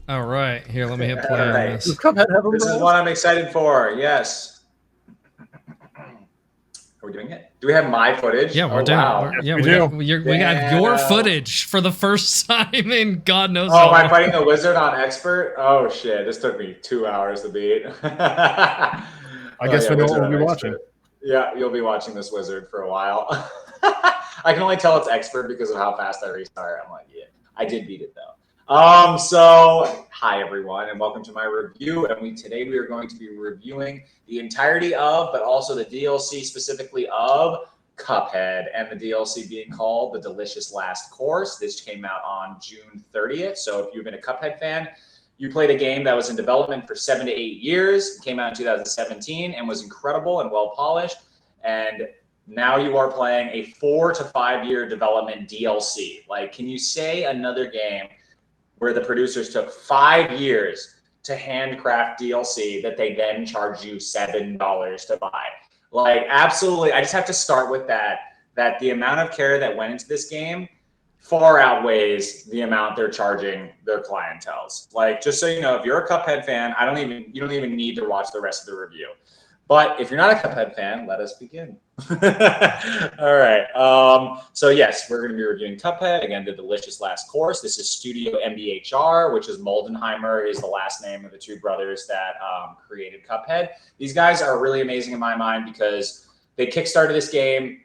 All right, here, let me hit All play on right. Does this. Cuphead have This is umbrellas? what I'm excited for. Yes. Are we doing it? Do we have my footage? Yeah, we're Oh, doing. wow. Yes, Yeah, we we got do. we have your Damn. footage for the first time in God knows Oh, how am I long. fighting the wizard on expert? Oh, shit. This took me 2 hours to beat. I Oh, guess yeah, we know what wizard we'll be on watching. expert. Yeah, you'll be watching this wizard for a while. I can only tell it's expert because of how fast I restart. I'm like, yeah, I did beat it though. So hi everyone, and welcome to my review. And today we are going to be reviewing the entirety of, but also the DLC specifically of Cuphead, and the DLC being called The Delicious Last Course. This came out on June 30th. So if you've been a Cuphead fan, you played a game that was in development for 7 to 8 years, came out in 2017, and was incredible and well polished. And now you are playing a 4 to 5 year development DLC. Like, can you say another game where the producers took 5 years to handcraft DLC that they then charge you $7 to buy? Like, absolutely. I just have to start with that. That the amount of care that went into this game far outweighs the amount they're charging their clientels. Like, just so you know, if you're a Cuphead fan, you don't even need to watch the rest of the review. But if you're not a Cuphead fan, let us begin. All right. So yes, we're going to be reviewing Cuphead again. The Delicious Last Course. This is Studio MBHR, which is Moldenheimer, is the last name of the two brothers that created Cuphead. These guys are really amazing in my mind because they kickstarted this game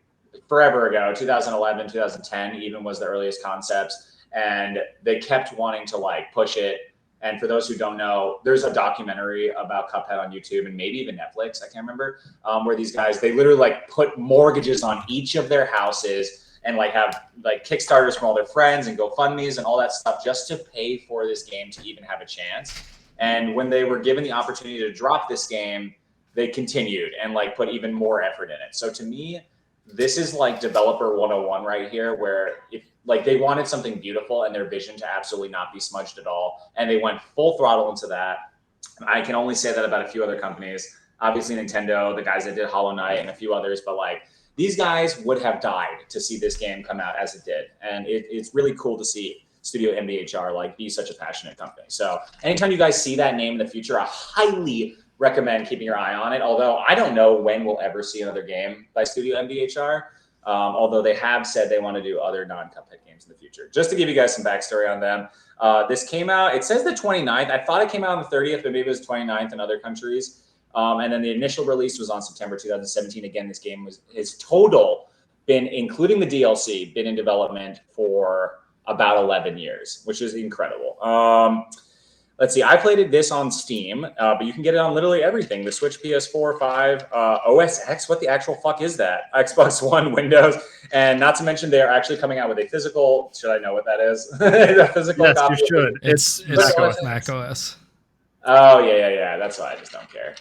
forever ago, 2011, 2010, even was the earliest concepts, and they kept wanting to like push it. And for those who don't know, there's a documentary about Cuphead on YouTube and maybe even Netflix. I can't remember, where these guys, they literally like put mortgages on each of their houses and like have like Kickstarters from all their friends and GoFundMe's and all that stuff just to pay for this game to even have a chance. And when they were given the opportunity to drop this game, they continued and like put even more effort in it. So to me, this is like developer 101 right here, where if like they wanted something beautiful and their vision to absolutely not be smudged at all, and they went full throttle into that. I can only say that about a few other companies. Obviously, Nintendo, the guys that did Hollow Knight, and a few others, but like these guys would have died to see this game come out as it did, and it's really cool to see Studio MBHR like be such a passionate company. So anytime you guys see that name in the future, I highly recommend keeping your eye on it. Although I don't know when we'll ever see another game by Studio MBHR. Although they have said they want to do other non-Cuphead games in the future. Just to give you guys some backstory on them, this came out, it says the 29th. I thought it came out on the 30th, but maybe it was 29th in other countries. And then the initial release was on September 2017. Again, this game was his total been, including the DLC, been in development for about 11 years, which is incredible. Let's see. I played this on Steam, but you can get it on literally everything: the Switch, PS4, 5, OS X. What the actual fuck is that? Xbox One, Windows, and not to mention they are actually coming out with a physical. Should I know what that is? A physical Yes, you copy of the. should. It's It's macOS. Mac OS. Oh yeah. That's why I just don't care.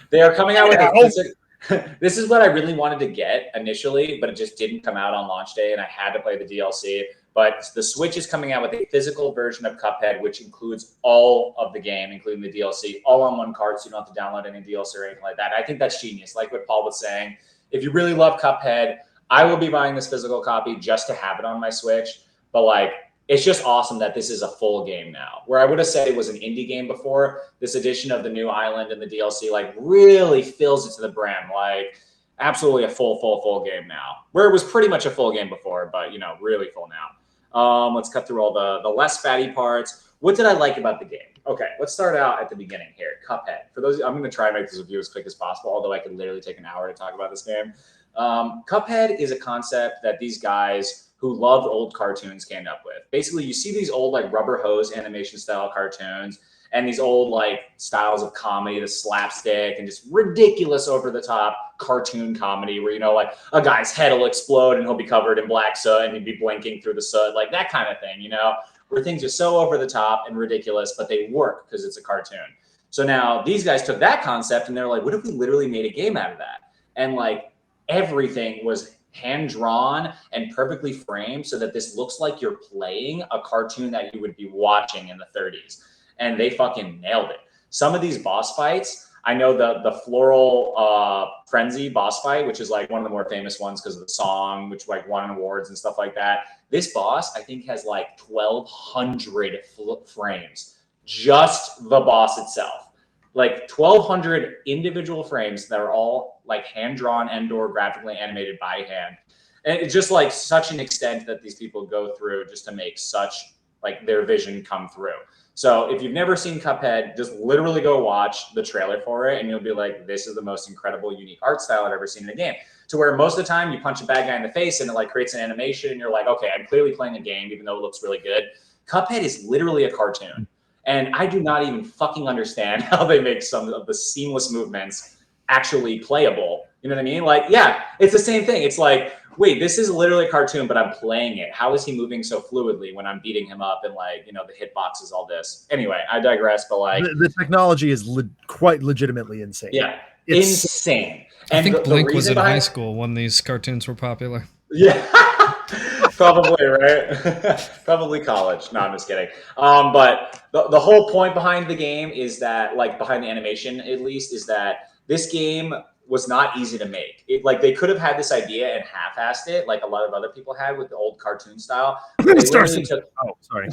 They are coming out with a Ow! physical. This is what I really wanted to get initially, but it just didn't come out on launch day, and I had to play the DLC. But the Switch is coming out with a physical version of Cuphead, which includes all of the game, including the DLC, all on one card, so you don't have to download any DLC or anything like that. I think that's genius. Like what Paul was saying, if you really love Cuphead, I will be buying this physical copy just to have it on my Switch. But like, it's just awesome that this is a full game now. Where I would have said it was an indie game before, this addition of the new island and the DLC like really fills it to the brim. Like absolutely a full game now. Where it was pretty much a full game before, but you know, really full now. Let's cut through all the less fatty parts. What did I like about the game? Okay, let's start out at the beginning here. Cuphead. For those, I'm going to try and make this review as quick as possible, although I could literally take an hour to talk about this game. Cuphead is a concept that these guys who loved old cartoons came up with. Basically, you see these old like rubber hose animation style cartoons and these old like styles of comedy, the slapstick and just ridiculous over the top cartoon comedy where you know like a guy's head will explode and he'll be covered in black soot and he'd be blinking through the soot, like that kind of thing, you know, where things are so over the top and ridiculous, but they work because it's a cartoon. So now these guys took that concept and they're like, what if we literally made a game out of that? And like everything was hand drawn and perfectly framed so that this looks like you're playing a cartoon that you would be watching in the 30s. And they fucking nailed it. Some of these boss fights, I know the floral frenzy boss fight, which is like one of the more famous ones because of the song, which like won awards and stuff like that. This boss, I think, has like 1,200 frames just the boss itself. Like 1,200 individual frames that are all like hand drawn and/or graphically animated by hand. And it's just like such an extent that these people go through just to make such like their vision come through. So if you've never seen Cuphead, just literally go watch the trailer for it and you'll be like, this is the most incredible, unique art style I've ever seen in a game. To where most of the time you punch a bad guy in the face and it like creates an animation and you're like, okay, I'm clearly playing a game, even though it looks really good. Cuphead is literally a cartoon. And I do not even fucking understand how they make some of the seamless movements actually playable. You know what I mean? Like, yeah, it's the same thing. It's like, wait, this is literally a cartoon, but I'm playing it. How is he moving so fluidly when I'm beating him up and like, you know, the hitboxes, all this. Anyway, I digress, but like the technology is quite legitimately insane. Yeah, It's insane. I think Blink was in high behind... school when these cartoons were popular. Yeah, probably, right? Probably college. No, I'm just kidding. But the whole point behind the game is that, like, behind the animation at least, is that this game was not easy to make. It like they could have had this idea and half-assed it, like a lot of other people had with the old cartoon style. They literally took,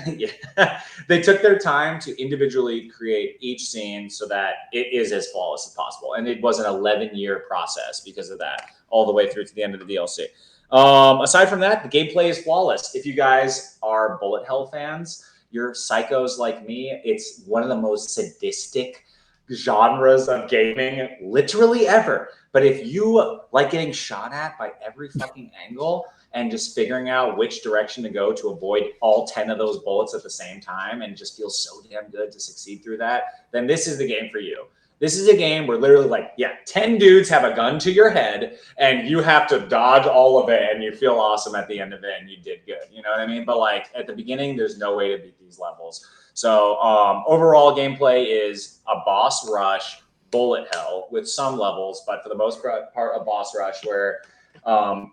yeah, they took their time to individually create each scene so that it is as flawless as possible. And it was an 11-year process because of that, all the way through to the end of the DLC. Aside from that, the gameplay is flawless. If you guys are bullet hell fans, you're psychos like me. It's one of the most sadistic genres of gaming literally ever. But if you like getting shot at by every fucking angle and just figuring out which direction to go to avoid all 10 of those bullets at the same time and just feels so damn good to succeed through that, then this is the game for you. This is a game where literally like, yeah, 10 dudes have a gun to your head and you have to dodge all of it and you feel awesome at the end of it and you did good. You know what I mean? But like at the beginning, there's no way to beat these levels. So overall gameplay is a boss rush, bullet hell with some levels, but for the most part, a boss rush where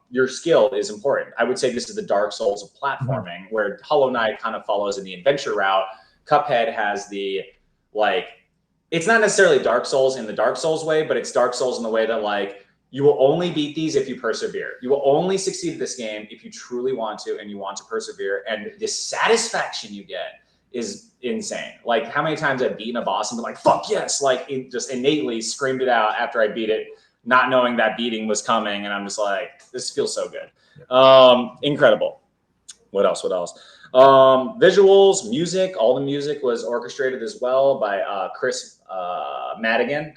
your skill is important. I would say this is the Dark Souls of platforming, where Hollow Knight kind of follows in the adventure route. Cuphead has the like, it's not necessarily Dark Souls in the Dark Souls way, but it's Dark Souls in the way that like you will only beat these if you persevere. You will only succeed at this game if you truly want to and you want to persevere. And the satisfaction you get is insane. Like how many times I've beaten a boss and been like, fuck yes, like it just innately screamed it out after I beat it, not knowing that beating was coming. And I'm just like, this feels so good. Incredible. What else? Visuals, music, all the music was orchestrated as well by Christopher Madigan.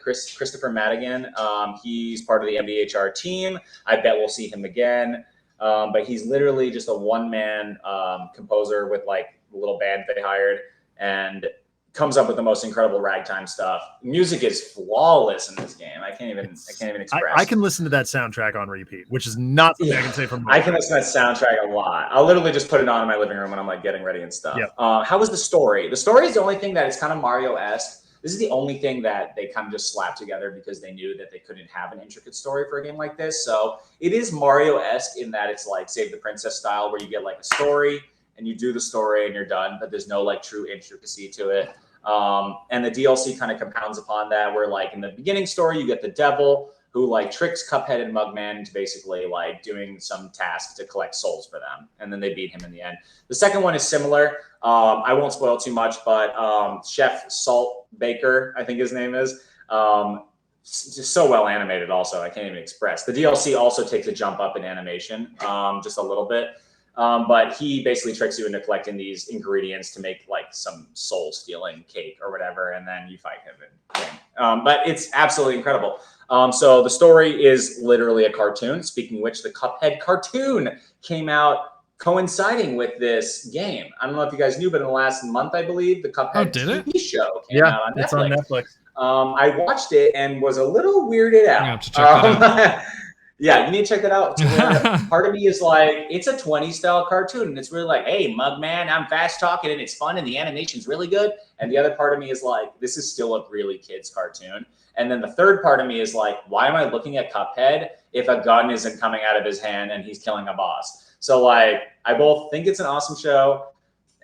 He's part of the MBHR team. I bet we'll see him again. But he's literally just a one-man composer with like a little band they hired and comes up with the most incredible ragtime stuff. Music is flawless in this game. I can't even express. I can listen to that soundtrack on repeat, which is not something I can say from my I can listen to that soundtrack a lot. I'll literally just put it on in my living room when I'm like getting ready and stuff. Yep. How was the story? The story is the only thing that it's kind of Mario-esque. This is the only thing that they kind of just slapped together because they knew that they couldn't have an intricate story for a game like this. So it is Mario-esque in that it's like Save the Princess style, where you get like a story and you do the story and you're done, but there's no like true intricacy to it. And the DLC kind of compounds upon that, where like in the beginning story, you get the devil who like tricks Cuphead and Mugman into basically like doing some task to collect souls for them. And then they beat him in the end. The second one is similar. I won't spoil too much, but Chef Salt Baker, I think his name is, just so well animated also. I can't even express. The DLC also takes a jump up in animation, just a little bit. But he basically tricks you into collecting these ingredients to make like some soul stealing cake or whatever. And then you fight him and win. But it's absolutely incredible. So the story is literally a cartoon. Speaking of which, the Cuphead cartoon came out coinciding with this game. I don't know if you guys knew, but in the last month, I believe, the Cuphead TV show came out on Netflix. It's on Netflix. I watched it and was a little weirded out. You have to check that out. Yeah, you need to check that out. Part of me is like, it's a 20s style cartoon. And it's really like, hey, Mugman, I'm fast talking and it's fun and the animation's really good. And the other part of me is like, this is still a really kids cartoon. And then the third part of me is like, why am I looking at Cuphead if a gun isn't coming out of his hand and he's killing a boss? So like, I both think it's an awesome show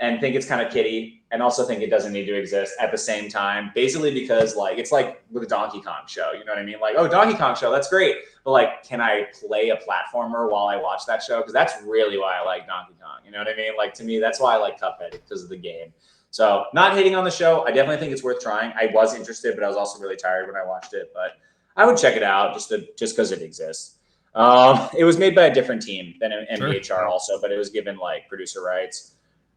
and think it's kind of kiddie, and also think it doesn't need to exist at the same time, basically because like, it's like with a Donkey Kong show, you know what I mean? Like, oh, Donkey Kong show, that's great. But like, can I play a platformer while I watch that show? Because that's really why I like Donkey Kong, you know what I mean? Like to me, that's why I like Cuphead, because of the game. So not hating on the show. I definitely think it's worth trying. I was interested, but I was also really tired when I watched it. But I would check it out just because it exists. It was made by a different team than MBHR also, but it was given like producer rights.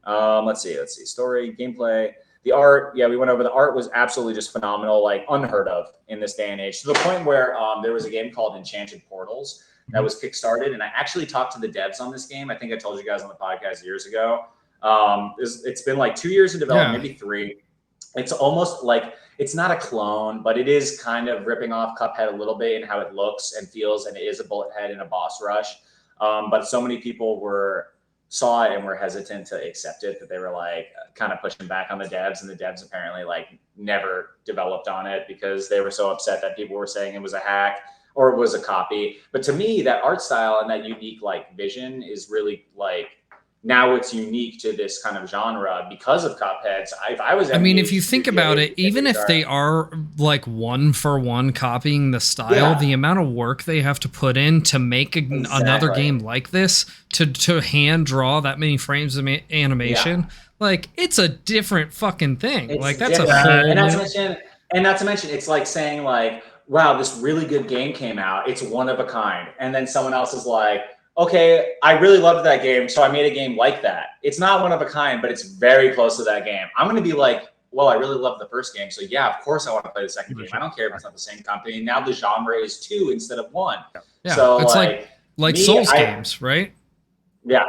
Let's see. Story, gameplay, the art. Yeah, we went over the art was absolutely just phenomenal, like unheard of in this day and age, to the point where there was a game called Enchanted Portals that was kickstarted, and I actually talked to the devs on this game. I think I told you guys on the podcast years ago. It's been like 2 years in development, maybe 3. It's almost like it's not a clone, but it is kind of ripping off Cuphead a little bit in how it looks and feels, and it is a bullet head and a boss rush. But so many people saw it and were hesitant to accept it that they were like kind of pushing back on the devs, and the devs apparently like never developed on it because they were so upset that people were saying it was a hack or it was a copy. But to me, that art style and that unique like vision is really like, now it's unique to this kind of genre because of Cuphead. So if I was, I mean, if you think about it, even if they are like 1-for-1 copying the style, the amount of work they have to put in to make another game like this, to hand draw that many frames of animation, like it's a different fucking thing. It's like that's different. A whole. And not to mention, it's like saying like, wow, this really good game came out. It's one of a kind, and then someone else is like, okay, I really loved that game, so I made a game like that. It's not one of a kind, but it's very close to that game. I'm going to be like, well, I really loved the first game, so yeah, of course I want to play the second game. I don't care if it's not the same company. Now the genre is 2 instead of 1. Yeah, so it's like Souls games, right? Yeah,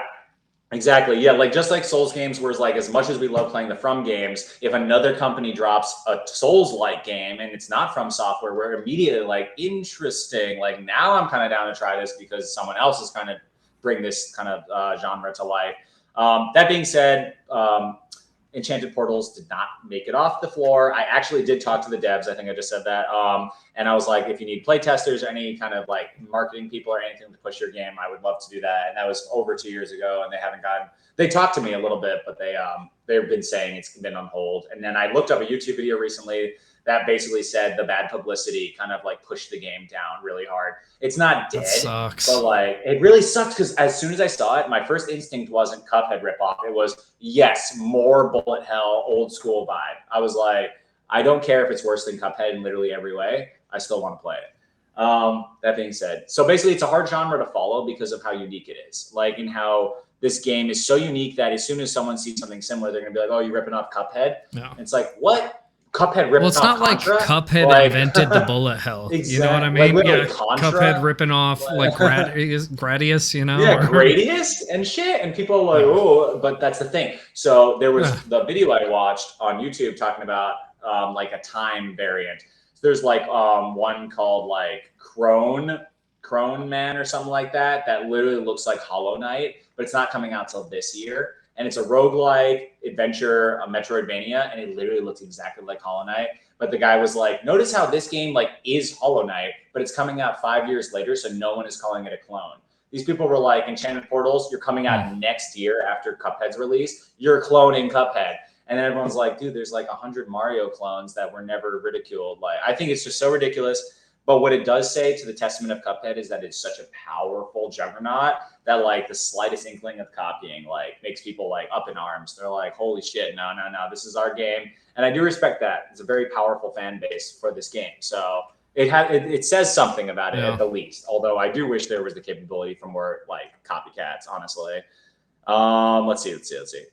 exactly. Yeah, like just like Souls games, where it's like, as much as we love playing the From games, if another company drops a Souls-like game and it's not From Software, we're immediately like, interesting. Like now I'm kind of down to try this because someone else is kind of bring this kind of genre to life. That being said, Enchanted Portals did not make it off the floor. I actually did talk to the devs. I think I just said that. And I was like, if you need play testers or any kind of like marketing people or anything to push your game, I would love to do that. And that was over 2 years ago, and they talked to me a little bit, but they've been saying it's been on hold. And then I looked up a YouTube video recently that basically said the bad publicity kind of like pushed the game down really hard. It's not dead, but like it really sucks because as soon as I saw it, my first instinct wasn't Cuphead ripoff. It was, yes, more bullet hell, old school vibe. I was like, I don't care if it's worse than Cuphead in literally every way. I still want to play it. That being said, so basically it's a hard genre to follow because of how unique it is. Like, in how this game is so unique that as soon as someone sees something similar, they're going to be like, oh, you're ripping off Cuphead? No. And it's like, what? Cuphead ripped off it's not Contra? Like Cuphead invented the bullet hell. Exactly. You know what I mean? Like, yeah, Contra? Cuphead ripping off like Gradius, you know? Yeah, Gradius and shit. And people are like, oh, but that's the thing. So there was the video I watched on YouTube talking about like a time variant. So there's like one called like Crone Man or something like that literally looks like Hollow Knight, but it's not coming out till this year. And it's a roguelike adventure, a Metroidvania, and it literally looks exactly like Hollow Knight. But the guy was like, notice how this game like is Hollow Knight, but it's coming out 5 years later, so no one is calling it a clone. These people were like, Enchanted Portals, you're coming out next year after Cuphead's release. You're cloning Cuphead. And then everyone's like, dude, there's like 100 Mario clones that were never ridiculed. Like, I think it's just so ridiculous. But what it does say to the testament of Cuphead is that it's such a powerful juggernaut that like the slightest inkling of copying like makes people like up in arms. They're like, holy shit, no, this is our game. And I do respect that. It's a very powerful fan base for this game. So it says something about it at the least. Although I do wish there was the capability for more like copycats, honestly. Let's see.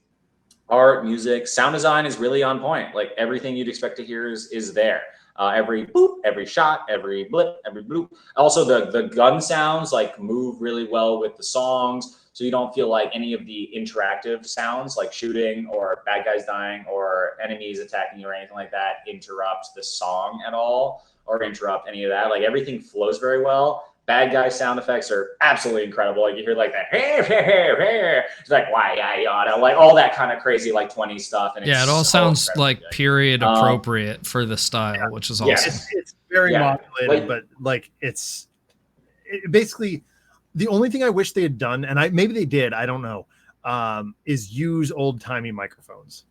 Art, music, sound design is really on point. Like everything you'd expect to hear is there. Every boop, every shot, every blip, every bloop. Also, the gun sounds like move really well with the songs, so you don't feel like any of the interactive sounds, like shooting or bad guys dying or enemies attacking you or anything like that, interrupt the song at all or interrupt any of that. Like everything flows very well. Bad guy sound effects are absolutely incredible. Like you hear like that, it's like why yada, like all that kind of crazy like 20s stuff. And it all sounds like period appropriate for the style, which is awesome. It's very modulated, but like it's basically the only thing I wish they had done, and maybe they did, I don't know, is use old timey microphones.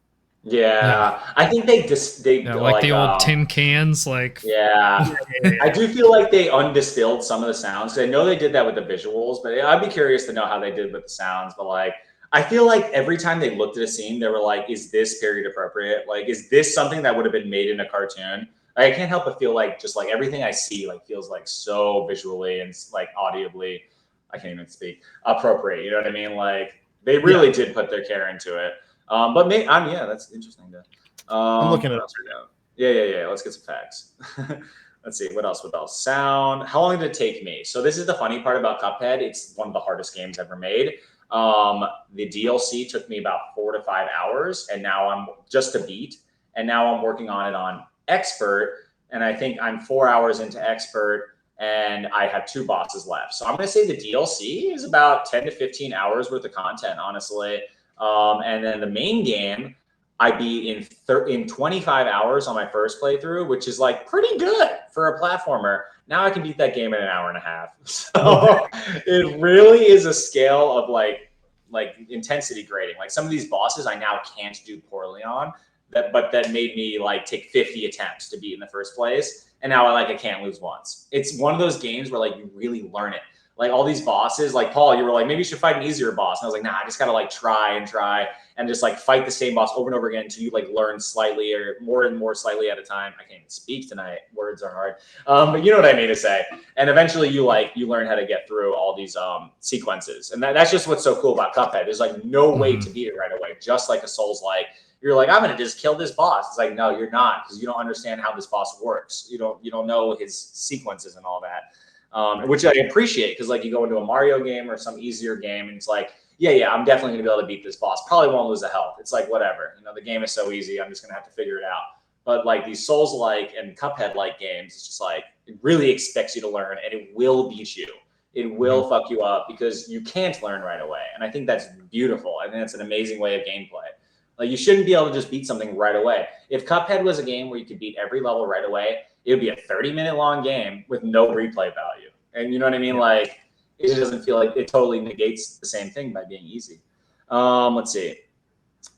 Yeah, I think they like the old tin cans, like I do feel like they undistilled some of the sounds. I know they did that with the visuals, but I'd be curious to know how they did with the sounds. But like, I feel like every time they looked at a scene, they were like, is this period appropriate? Like, is this something that would have been made in a cartoon? I can't help but feel like just like everything I see like feels like so visually and like audibly, I can't even speak, appropriate. You know what I mean? Like they really did put their care into it. But yeah, that's interesting. I'm looking at it. Yeah. Let's get some facts. Let's see what else. Sound. How long did it take me? So this is the funny part about Cuphead. It's one of the hardest games ever made. The DLC took me about 4 to 5 hours, and now I'm just to beat. And now I'm working on it on expert, and I think I'm 4 hours into expert, and I have 2 bosses left. So I'm going to say the DLC is about 10 to 15 hours worth of content, honestly. And then the main game, I beat in 25 hours on my first playthrough, which is like pretty good for a platformer. Now I can beat that game in an hour and a half. So it really is a scale of like intensity grading. Like some of these bosses I now can't do poorly on, but that made me like take 50 attempts to beat in the first place. And now I can't lose once. It's one of those games where like you really learn it. Like all these bosses, like Paul, you were like, maybe you should fight an easier boss. And I was like, nah, I just gotta like try and just like fight the same boss over and over again until you like learn slightly or more and more slightly at a time. I can't even speak tonight. Words are hard. But you know what I mean to say. And eventually you learn how to get through all these sequences. And that's just what's so cool about Cuphead. There's like no way to beat it right away. Just like a Souls-like, you're like, I'm gonna just kill this boss. It's like, no, you're not, because you don't understand how this boss works. You don't know his sequences and all that. Which I appreciate, because like you go into a Mario game or some easier game and it's like, yeah, I'm definitely going to be able to beat this boss. Probably won't lose a health. It's like, whatever. The game is so easy. I'm just going to have to figure it out. But like these Souls-like and Cuphead-like games, it's just like, it really expects you to learn, and it will beat you. It will fuck you up because you can't learn right away. And I think that's beautiful. I think that's an amazing way of gameplay. Like you shouldn't be able to just beat something right away. If Cuphead was a game where you could beat every level right away, it would be a 30-minute long game with no replay value. And you know what I mean? Yeah. Like, it doesn't feel like it totally negates the same thing by being easy. Let's see.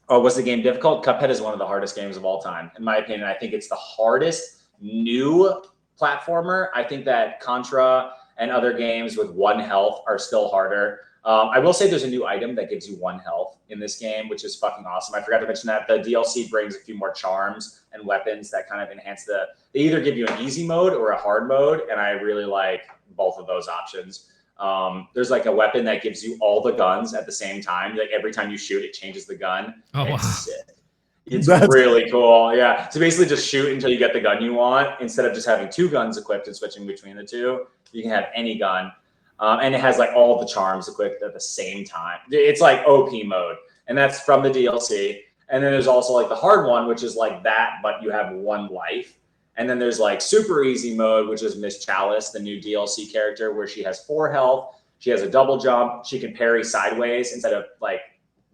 Oh, was the game difficult? Cuphead is one of the hardest games of all time, in my opinion. I think it's the hardest new platformer. I think that Contra and other games with 1 health are still harder. I will say there's a new item that gives you 1 health in this game, which is fucking awesome. I forgot to mention that the DLC brings a few more charms and weapons that kind of enhance they either give you an easy mode or a hard mode, and I really like both of those options. There's like a weapon that gives you all the guns at the same time. Like every time you shoot, it changes the gun. Oh, wow. It's sick. It's really cool. Yeah. So basically just shoot until you get the gun you want. Instead of just having 2 guns equipped and switching between the 2, you can have any gun. And it has like all the charms equipped at the same time. It's like OP mode. And that's from the DLC. And then there's also like the hard one, which is like that, but you have 1 life. And then there's like super easy mode, which is Miss Chalice, the new DLC character, where she has 4 health. She has a double jump. She can parry sideways instead of like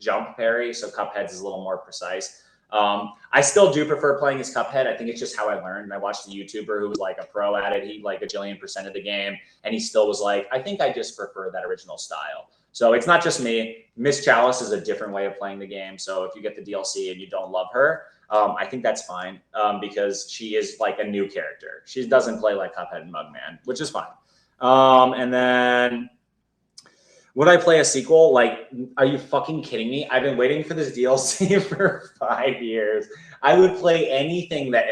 jump parry. So Cuphead's is a little more precise. I still do prefer playing as Cuphead. I think it's just how I learned. I watched a YouTuber who was like a pro at it. He like a jillion% of the game. And he still was like, I think I just prefer that original style. So it's not just me. Miss Chalice is a different way of playing the game. So if you get the DLC and you don't love her, I think that's fine, because she is like a new character. She doesn't play like Cuphead and Mugman, which is fine. And then would I play a sequel? Like, are you fucking kidding me? I've been waiting for this DLC for 5 years. I would play anything that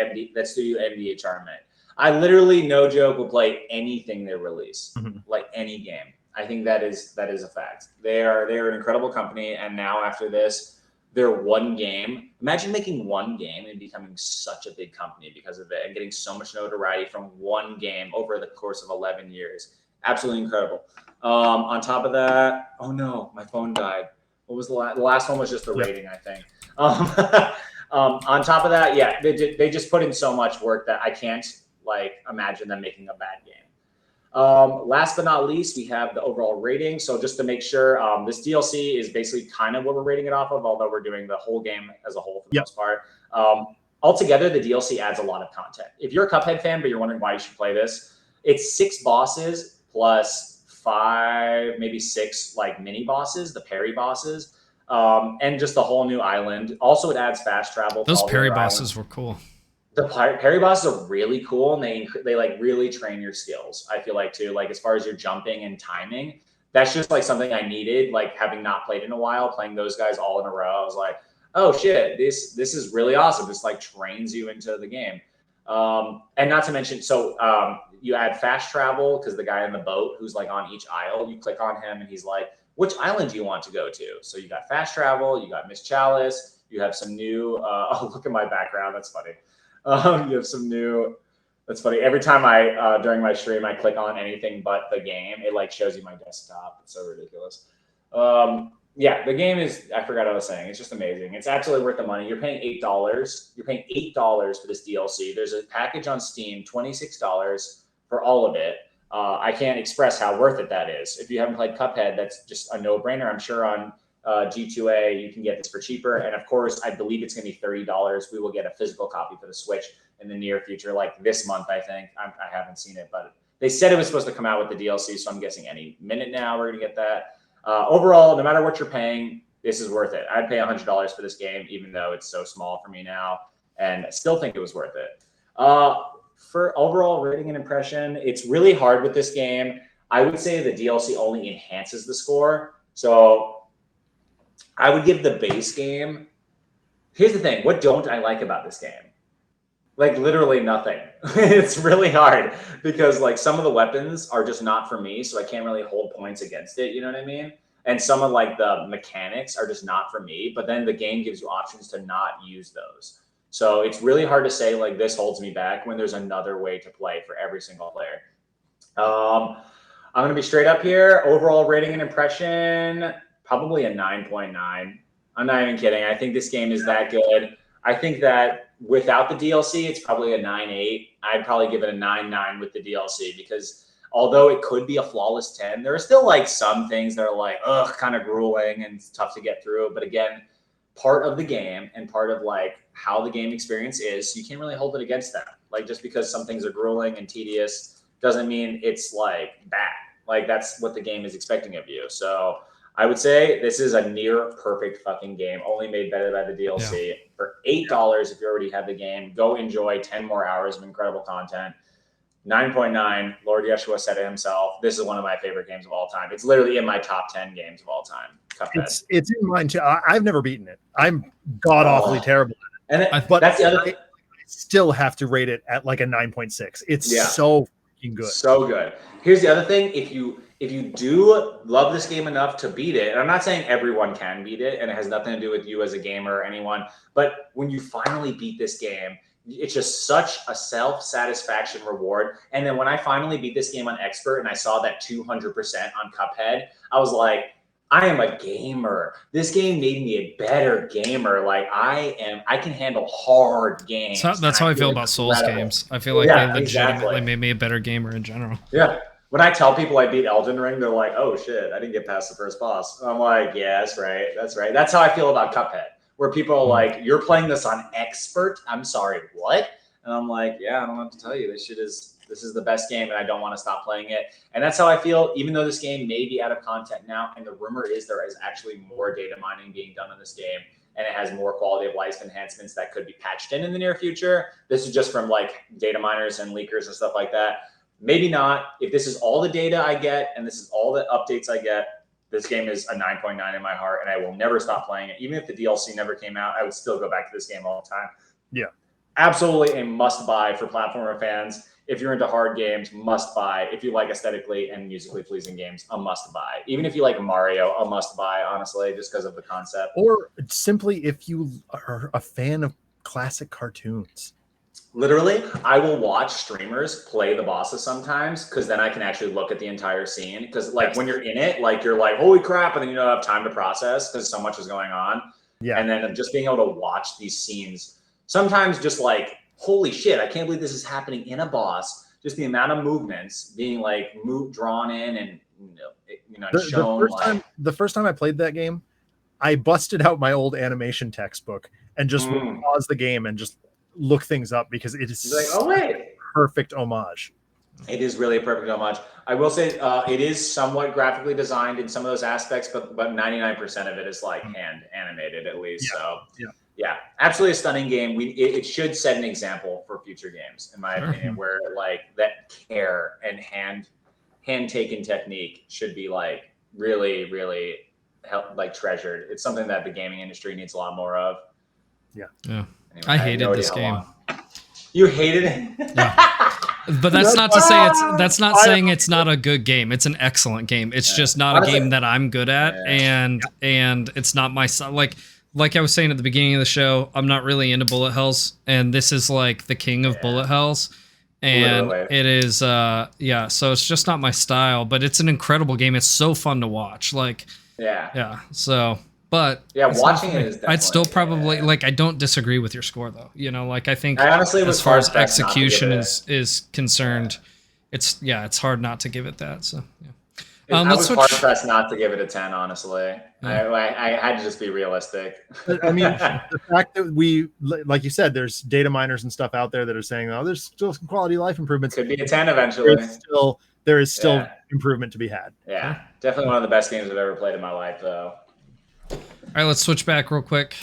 Studio MDHR made. I literally, no joke, will play anything they release, like any game. I think that is a fact. They are an incredible company, and now after this, they're 1 game. Imagine making 1 game and becoming such a big company because of it, and getting so much notoriety from 1 game over the course of 11 years. Absolutely incredible. On top of that, oh no, my phone died. What was the last one? Was just the rating, I think. On top of that, yeah, they just put in so much work that I can't like imagine them making a bad game. Last but not least, we have the overall rating. So just to make sure, this DLC is basically kind of what we're rating it off of, although we're doing the whole game as a whole for the most part. Altogether, the DLC adds a lot of content. If you're a Cuphead fan, but you're wondering why you should play this, it's 6 bosses plus 5, maybe 6 like mini bosses, the parry bosses, and just the whole new island. Also, it adds fast travel. Those parry bosses were cool. The parry bosses are really cool, and they like really train your skills. I feel like too, like as far as your jumping and timing, that's just like something I needed. Like having not played in a while, playing those guys all in a row, I was like, oh shit, this is really awesome. This like trains you into the game. And not to mention, so you add fast travel because the guy in the boat who's like on each aisle, you click on him and he's like, which island do you want to go to? So you got fast travel, you got Miss Chalice, you have some new, oh, look at my background. That's funny. You have some new, that's funny. Every time during my stream, I click on anything but the game, it like shows you my desktop. It's so ridiculous. Yeah, the game is, I forgot what I was saying. It's just amazing. It's absolutely worth the money. You're paying $8. You're paying $8 for this DLC. There's a package on Steam, $26 for all of it. I can't express how worth it that is. If you haven't played Cuphead, that's just a no-brainer. I'm sure on G2A you can get this for cheaper. And of course, I believe it's going to be $30. We will get a physical copy for the Switch in the near future, like this month, I think. I haven't seen it, but they said it was supposed to come out with the DLC, so I'm guessing any minute now we're going to get that. Overall, no matter what you're paying, this is worth it. I'd pay $100 for this game, even though it's so small for me now, and I still think it was worth it. For overall rating and impression, it's really hard with this game. I would say the DLC only enhances the score. So I would give the base game. Here's the thing. What don't I like about this game? Like literally nothing. It's really hard because like some of the weapons are just not for me, so I can't really hold points against it. You know what I mean? And some of like the mechanics are just not for me. But then the game gives you options to not use those. So it's really hard to say like this holds me back when there's another way to play for every single player. I'm gonna be straight up here. Overall rating and impression, probably a 9.9. I'm not even kidding. I think this game is that good. I think that without the DLC, it's probably a 9.8. I'd probably give it a 9.9 with the DLC because although it could be a flawless 10, there are still like some things that are like, ugh, kind of grueling and tough to get through. But again, part of the game and part of like how the game experience is, so you can't really hold it against them. Like just because some things are grueling and tedious doesn't mean it's like bad. Like that's what the game is expecting of you. So I would say this is a near perfect fucking game, only made better by the DLC. Yeah. For $8, if you already have the game, go enjoy 10 more hours of incredible content. 9.9, Lord Yeshua said it himself. This is one of my favorite games of all time. It's literally in my top 10 games of all time. Cuphead. It's in mine too. I've never beaten it. I'm god awfully terrible at it. And that's the other thing. I still have to rate it at like a 9.6. It's so fucking good. So good. Here's the other thing. If you do love this game enough to beat it, and I'm not saying everyone can beat it, and it has nothing to do with you as a gamer or anyone, but when you finally beat this game, it's just such a self-satisfaction reward. And then when I finally beat this game on Expert and I saw that 200% on Cuphead, I was like, I am a gamer. This game made me a better gamer. Like I can handle hard games. That's how I feel about Souls games. I feel like they legitimately made me a better gamer in general. Yeah. When I tell people I beat Elden Ring, they're like, oh shit, I didn't get past the first boss. And I'm like, yeah, that's right. That's right. That's how I feel about Cuphead, where people are like, you're playing this on Expert? I'm sorry, what? And I'm like, yeah, I don't know what to tell you. This is the best game and I don't want to stop playing it. And that's how I feel, even though this game may be out of content now. And the rumor is there is actually more data mining being done in this game. And it has more quality of life enhancements that could be patched in the near future. This is just from like data miners and leakers and stuff like that. Maybe not. If this is all the data I get and this is all the updates I get, this game is a 9.9 in my heart and I will never stop playing it. Even if the DLC never came out, I would still go back to this game all the time. Yeah. Absolutely a must buy for platformer fans. If you're into hard games, must buy. If you like aesthetically and musically pleasing games, a must buy. Even if you like Mario, a must buy, honestly, just because of the concept. Or simply if you are a fan of classic cartoons. Literally, I will watch streamers play the bosses sometimes because then I can actually look at the entire scene. Because like when you're in it, like you're like, holy crap, and then you don't have time to process because so much is going on. Yeah. And then just being able to watch these scenes, sometimes just like, holy shit, I can't believe this is happening in a boss. Just the amount of movements being like drawn in and shown. The first time I played that game, I busted out my old animation textbook and just pause the game and just look things up because it is like, oh wait, perfect homage. It is really a perfect homage. I will say it is somewhat graphically designed in some of those aspects, but 99% of it is like hand animated at least. Yeah. So yeah, absolutely a stunning game. It should set an example for future games, in my opinion, where like that care and hand taken technique should be like really, really treasured. It's something that the gaming industry needs a lot more of. Yeah. Yeah. Anyway, I hated this game. You hated it? Yeah. But that's not to say that's not saying it's not a good game. It's an excellent game. It's just not a game that I'm good at, and it's not my like I was saying at the beginning of the show, I'm not really into bullet hells, and this is like the king of bullet hells. And it is so it's just not my style, but it's an incredible game. It's so fun to watch. So but watching it is I'd still probably I don't disagree with your score though. You know, like I think I honestly as far as execution is concerned, it's hard not to give it that. So I was hard pressed not to give it a 10, honestly. I had to just be realistic. I mean, the fact that we, like you said, there's data miners and stuff out there that are saying, oh, there's still some quality of life improvements. Could be a 10 eventually. There is still improvement to be had. Yeah, definitely one of the best games I've ever played in my life, though. All right, let's switch back real quick.